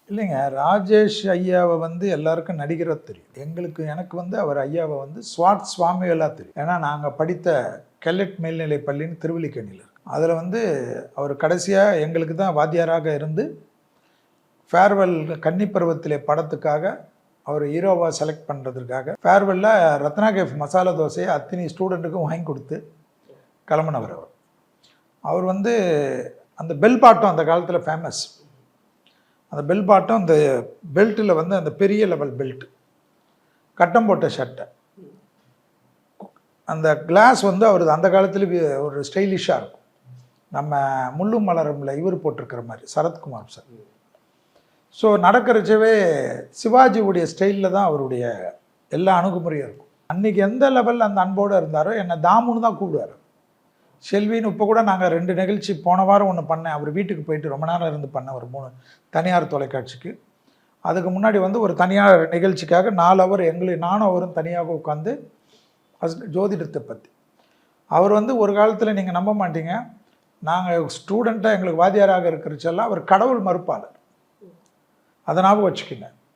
இல்லைங்க, ராஜேஷ் ஐயாவை வந்து எல்லாருக்கும் நடிகராக தெரியும். எனக்கு வந்து அவர் ஐயாவை வந்து ஸ்வாட் சுவாமிகளாக தெரியும். ஏன்னா நாங்கள் படித்த கெல்லட் மேல்நிலை பள்ளின்னு திருவல்லிக்கேணியில் இருக்கு. அதில் வந்து அவர் கடைசியாக எங்களுக்கு தான் வாத்தியாராக இருந்து ஃபேர்வெல் கன்னிப்பருவத்திலே படத்துக்காக அவர் ஹீரோவாக செலக்ட் பண்ணுறதுக்காக ஃபேர்வெல்லில் ரத்னா கேஃப் மசாலா தோசையை அத்தனை ஸ்டூடெண்ட்டுக்கும் வாங்கி கொடுத்து கிளம்பினவர். அவர் வந்து அந்த பெல் பாட்டம் அந்த காலத்தில் ஃபேமஸ். அந்த பெல் பாட்டம் அந்த பெல்ட்டில் வந்து அந்த பெரிய லெவல் பெல்ட், கட்டம் போட்ட ஷர்ட்டை, அந்த கிளாஸ் வந்து அவர் அந்த காலத்தில் ஒரு ஸ்டைலிஷாக இருக்கும். நம்ம முள்ளும் மலரும்ல இவர் போட்டிருக்கிற மாதிரி சரத்குமார் சார். ஸோ நடக்கிறச்சவே சிவாஜியுடைய ஸ்டைலில் தான் அவருடைய எல்லா அணுகுமுறையும் இருக்கும். அன்றைக்கி எந்த லெவலில் அந்த அன்போடு இருந்தாரோ என்னை தாமுன்னு தான் கூப்பிடுவார். செல்வின்னு இப்போ கூட நாங்கள் 2 நிகழ்ச்சி போன வாரம் ஒன்று பண்ணேன். அவர் வீட்டுக்கு போயிட்டு ரொம்ப நேரம் இருந்து பண்ணேன், ஒரு 3 தனியார் தொலைக்காட்சிக்கு. அதுக்கு முன்னாடி வந்து ஒரு தனியார் நிகழ்ச்சிக்காக 4 ஹவர் நானும் அவரும் தனியாக உட்காந்து ஜோதிடத்தை பற்றி. அவர் வந்து ஒரு காலத்தில் நீங்கள் நம்ப மாட்டீங்க, நாங்கள் ஸ்டூடெண்ட்டாக எங்களுக்கு வாத்தியாராக இருக்கிறச்செல்லாம் அவர் கடவுள் மறுப்பாளர். அதை ஞாபகம் வச்சுக்கோங்க.